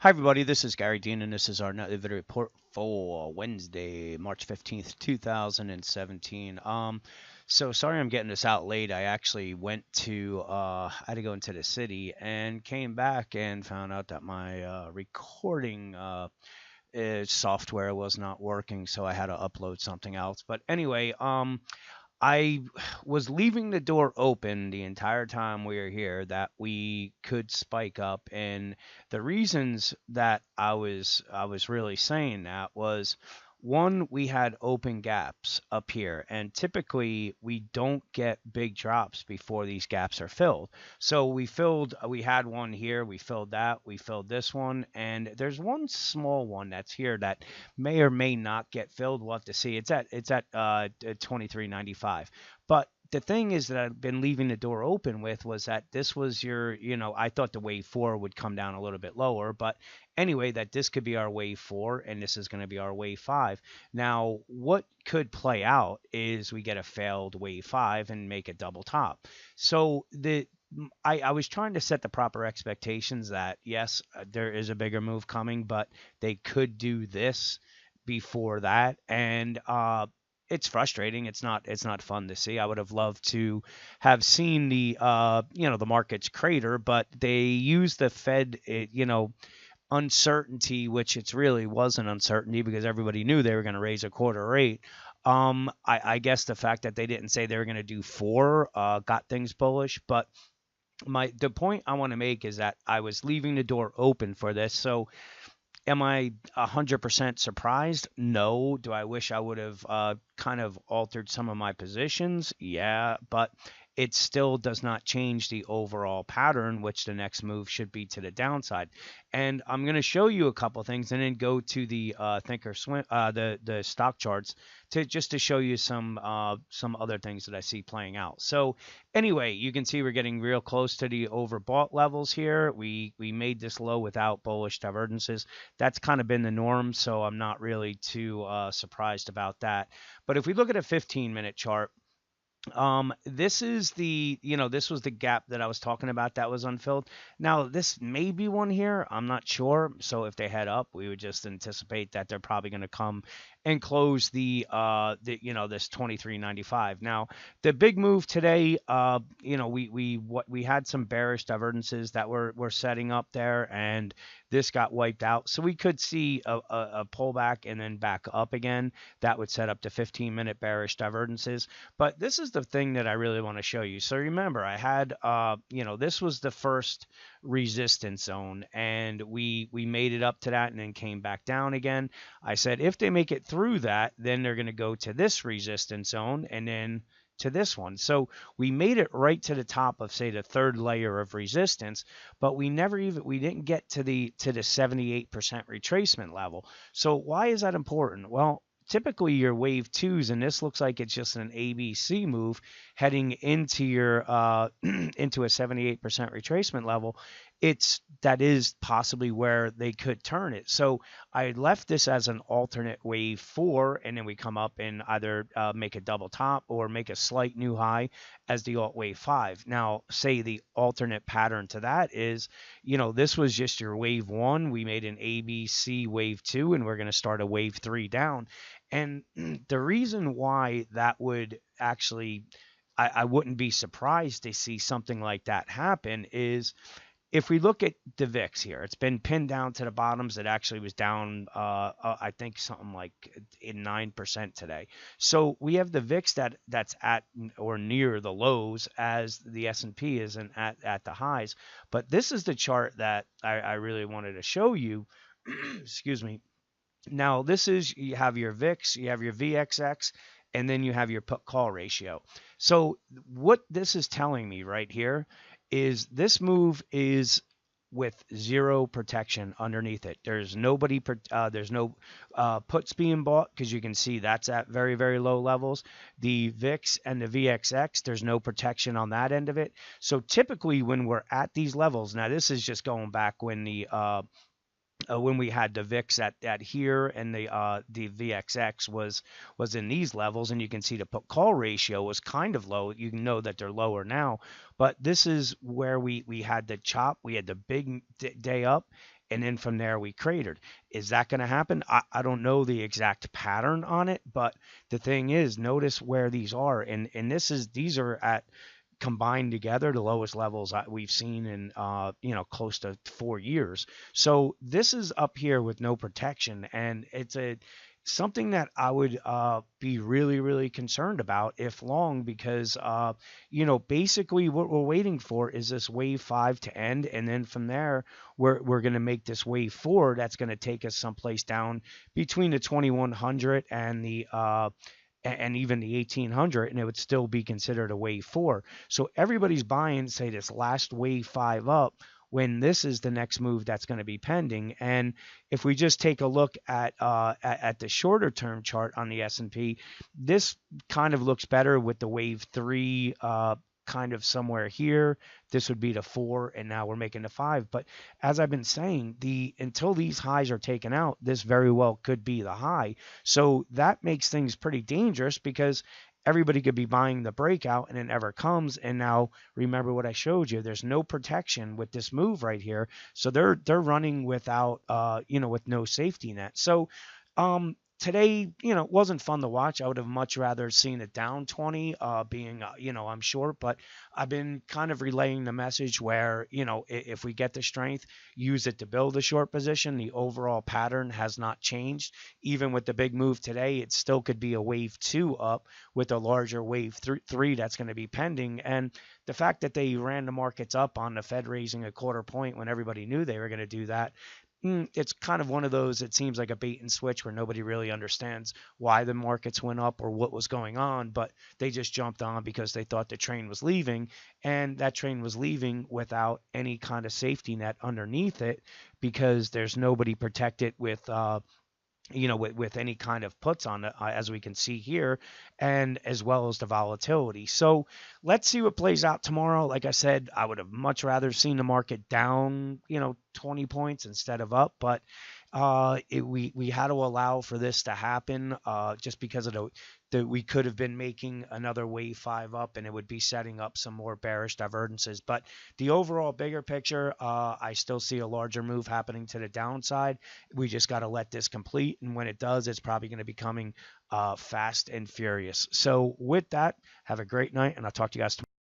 Hi, everybody. This is Gary Dean, and this is our nightly video report for Wednesday, March 15th, 2017. So sorry I'm getting this out late. I actually I had to go into the city and came back and found out that my recording software was not working, so I had to upload something else. But anyway, I was leaving the door open the entire time we were here that we could spike up, and the reasons that I was really saying that was one, we had open gaps up here, and typically we don't get big drops before these gaps are filled. So we had one here, we filled that, we filled this one, and there's one small one that's here that may or may not get filled. We'll have to see. It's at 23.95. But the thing is that I've been leaving the door open with was that this was I thought the wave four would come down a little bit lower, but anyway, that this could be our wave four and this is going to be our wave five. Now, what could play out is we get a failed wave five and make a double top. So I was trying to set the proper expectations that yes, there is a bigger move coming, but they could do this before that, and it's frustrating. It's not fun to see. I would have loved to have seen the markets crater, but they used the Fed uncertainty, which it really was an uncertainty because everybody knew they were going to raise a quarter rate. I guess the fact that they didn't say they were going to do four got things bullish, but the point I want to make is that I was leaving the door open for this. So am I 100% surprised? No. Do I wish I would have kind of altered some of my positions? Yeah, but it still does not change the overall pattern, which the next move should be to the downside. And I'm going to show you a couple things and then go to the Thinkorswim, the stock charts to just to show you some other things that I see playing out. So anyway, you can see we're getting real close to the overbought levels here. We made this low without bullish divergences. That's kind of been the norm, so I'm not really too surprised about that. But if we look at a 15-minute chart, this was the gap that I was talking about that was unfilled. Now, this may be one here. I'm not sure. So if they head up, we would just anticipate that they're probably going to come and close this 23.95. Now, the big move today, we had some bearish divergences that were setting up there, and this got wiped out. So we could see a pullback and then back up again. That would set up to 15-minute bearish divergences. But this is the thing that I really want to show you. So remember, I had, this was the first resistance zone, and we made it up to that and then came back down again. I said if they make it through that, then they're going to go to this resistance zone and then to this one. So we made it right to the top of, say, the third layer of resistance, but we didn't get to the 78% retracement level. So why is that important? Well, typically your wave twos, and this looks like it's just an ABC move heading into your into a 78% retracement level. That is possibly where they could turn it. So I left this as an alternate wave four, and then we come up and either make a double top or make a slight new high as the alt wave five. Now, say the alternate pattern to that is, this was just your wave one. We made an ABC wave two, and we're going to start a wave three down. And the reason why that would actually, I wouldn't be surprised to see something like that happen is if we look at the VIX here, it's been pinned down to the bottoms. It actually was down, I think something like in 9% today. So we have the VIX that's at or near the lows as the S&P is at the highs. But this is the chart that I really wanted to show you. Excuse me. Now, you have your VIX, you have your VXX, and then you have your put call ratio. So what this is telling me right here is this move is with zero protection underneath it. There's no puts being bought because you can see that's at very, very low levels. The VIX and the VXX, there's no protection on that end of it. So typically when we're at these levels, now this is just going back when we had the VIX at here and the VXX was in these levels, and you can see the put call ratio was kind of low. You know that they're lower now, but this is where we had the chop. We had the big day up, and then from there we cratered. Is that going to happen? I don't know the exact pattern on it, but the thing is, notice where these are, and these are at combined together the lowest levels we've seen in close to 4 years. So this is up here with no protection, and it's a something that I would be really, really concerned about if long, because basically what we're waiting for is this wave five to end, and then from there we're going to make this wave four that's going to take us someplace down between the 2100 and the and even the 1800, and it would still be considered a wave four. So everybody's buying, say, this last wave five up, when this is the next move that's going to be pending. And if we just take a look at the shorter term chart on the S&P, this kind of looks better with the wave three kind of somewhere here. This would be the four, and now we're making the five. But as I've been saying, until these highs are taken out, this very well could be the high. So that makes things pretty dangerous, because everybody could be buying the breakout and it never comes. And now remember what I showed you, there's no protection with this move right here. So they're running without with no safety net. So today, wasn't fun to watch. I would have much rather seen it down 20, being, I'm short, but I've been kind of relaying the message where, if we get the strength, use it to build a short position. The overall pattern has not changed. Even with the big move today, it still could be a wave two up with a larger wave three that's going to be pending. And the fact that they ran the markets up on the Fed raising a quarter point when everybody knew they were going to do that, it's kind of one of those, it seems like a bait and switch where nobody really understands why the markets went up or what was going on, but they just jumped on because they thought the train was leaving, and that train was leaving without any kind of safety net underneath it, because there's nobody protected with with any kind of puts on it, as we can see here, and as well as the volatility. So let's see what plays out tomorrow. Like I said, I would have much rather seen the market down, 20 points instead of up, but we had to allow for this to happen, just because of that we could have been making another wave five up, and it would be setting up some more bearish divergences. But the overall bigger picture, I still see a larger move happening to the downside. We just got to let this complete, and when it does, it's probably going to be coming fast and furious. So with that, have a great night, and I'll talk to you guys tomorrow.